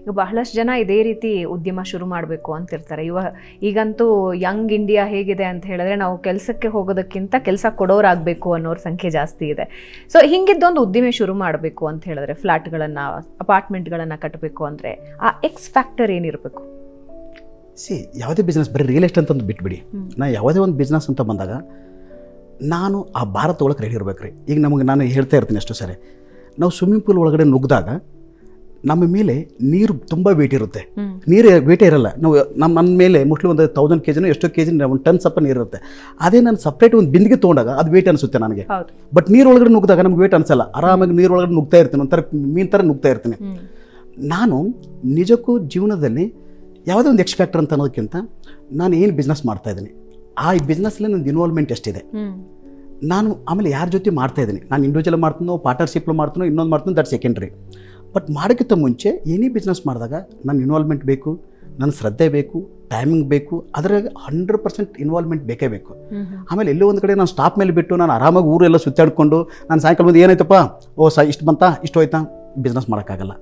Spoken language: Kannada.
ಈಗ ಬಹಳಷ್ಟು ಜನ ಇದೇ ರೀತಿ ಉದ್ಯಮ ಶುರು ಮಾಡಬೇಕು ಅಂತಿರ್ತಾರೆ. ಈಗಂತೂ ಯಂಗ್ ಇಂಡಿಯಾ ಹೇಗಿದೆ ಅಂತ ಹೇಳಿದ್ರೆ ನಾವು ಕೆಲಸಕ್ಕೆ ಹೋಗೋದಕ್ಕಿಂತ ಕೆಲಸ ಕೊಡೋರಾಗಬೇಕು ಅನ್ನೋರ ಸಂಖ್ಯೆ ಜಾಸ್ತಿ ಇದೆ. ಸೊ ಹಿಂಗಿದ್ದೊಂದು ಉದ್ದಿಮೆ ಶುರು ಮಾಡಬೇಕು ಅಂತ ಹೇಳಿದ್ರೆ ಫ್ಲ್ಯಾಟ್ಗಳನ್ನು ಅಪಾರ್ಟ್ಮೆಂಟ್ಗಳನ್ನು ಕಟ್ಟಬೇಕು ಅಂದರೆ ಆ ಎಕ್ಸ್ ಫ್ಯಾಕ್ಟರ್ ಏನಿರಬೇಕು? ಯಾವುದೇ ಬಿಸ್ನೆಸ್ ಬರೀ ರಿಯಲ್ ಎಸ್ಟೇಟ್ ಅಂತಂದು ಬಿಟ್ಬಿಡಿ. ನಾ ಯಾವುದೇ ಒಂದು ಬಿಸ್ನೆಸ್ ಅಂತ ಬಂದಾಗ ನಾನು ಆ ಭಾರ ತೊಗೊಳಕ್ಕೆ ರೆಡಿ ಇರ್ಬೇಕು ರೀ. ಈಗ ನಾನು ಹೇಳ್ತಾ ಇರ್ತೀನಿ ಅಷ್ಟು ಸರಿ, ನಾವು ಸ್ವಿಮ್ಮಿಂಗ್ ಪೂಲ್ ಒಳಗಡೆ ನುಗ್ಗಿದಾಗ ನಮ್ಮ ಮೇಲೆ ನೀರು ತುಂಬ ವೇಟ್ ಇರುತ್ತೆ. ನೀರು ವೇಟೇ ಇರಲ್ಲ. ನಾವು ನಮ್ಮ ಮೇಲೆ ಮೋಸ್ಟ್ಲಿ ಒಂದು 1000 kg ಎಷ್ಟೋ ಕೆಜಿ ಒಂದು ಟನ್ ಸಪ್ಪ ನೀರು ಇರುತ್ತೆ. ಅದೇ ನಾನು ಸಪ್ರೇಟ್ ಒಂದು ಬಿಂದಿಗೆ ತೊಗೊಂಡಾಗ ಅದು ವೇಟ್ ಅನಿಸುತ್ತೆ ನನಗೆ. ಬಟ್ ನೀರು ಒಳಗಡೆ ನುಗ್ಗಿದಾಗ ನಮ್ಗೆ ವೇಟ್ ಅನಿಸಲ್ಲ. ಆರಾಮಾಗಿ ನೀರು ಒಳಗಡೆ ನುಗ್ತಾ ಇರ್ತೀನಿ, ಒಂಥರ ಮೀನು ಥರ ನುಗ್ತಾ ಇರ್ತೀನಿ. ನಾನು ನಿಜಕ್ಕೂ ಜೀವನದಲ್ಲಿ ಯಾವುದೇ ಒಂದು ಎಕ್ಸ್ ಫ್ಯಾಕ್ಟರ್ ಅಂತ ಅನ್ನೋದಕ್ಕಿಂತ ನಾನು ಏನು ಬಿಸ್ನೆಸ್ ಮಾಡ್ತಾಯಿದ್ದೀನಿ ಆ ಬಿಸ್ನೆಸ್ಲಿ ನನ್ನ ಇನ್ವಾಲ್ವ್ಮೆಂಟ್ ಎಷ್ಟಿದೆ, ನಾನು ಆಮೇಲೆ ಯಾರ ಜೊತೆ ಮಾಡ್ತಾಯಿದ್ದೀನಿ, ನಾನು ಇಂಡಿವಿಜುವಲ್ ಮಾಡ್ತೀನೋ ಪಾರ್ಟ್ನರ್ಶಿಪ್ಲು ಮಾಡ್ತೀನೋ ಇನ್ನೊಂದು ಮಾಡ್ತೀನೋ ದಟ್ ಸೆಕೆಂಡ್ರಿ. ಬಟ್ ಮಾಡೋಕ್ಕಿಂತ ಮುಂಚೆ ಏನೇ ಬಿಸ್ನೆಸ್ ಮಾಡಿದಾಗ ನನ್ನ ಇನ್ವಾಲ್ವ್ಮೆಂಟ್ ಬೇಕು, ನನ್ನ ಶ್ರದ್ಧೆ ಬೇಕು, ಟೈಮಿಂಗ್ ಬೇಕು, ಅದರಾಗ 100% ಇನ್ವಾಲ್ವ್ಮೆಂಟ್ ಬೇಕೇ ಬೇಕು. ಆಮೇಲೆ ಎಲ್ಲೋ ಒಂದು ಕಡೆ ನಾನು ಸ್ಟಾಪ್ ಮೇಲೆ ಬಿಟ್ಟು ನಾನು ಆರಾಮಾಗಿ ಊರೆಲ್ಲ ಸುತ್ತಾಡ್ಕೊಂಡು ನಾನು ಸಾಯಂಕಾಲ ಬಂದು ಏನಾಯ್ತಪ್ಪ ಇಷ್ಟು ಬಂತಾ ಇಷ್ಟು ಹೋಯ್ತಾ ಬಿಸ್ನೆಸ್ ಮಾಡೋಕ್ಕಾಗಲ್ಲ.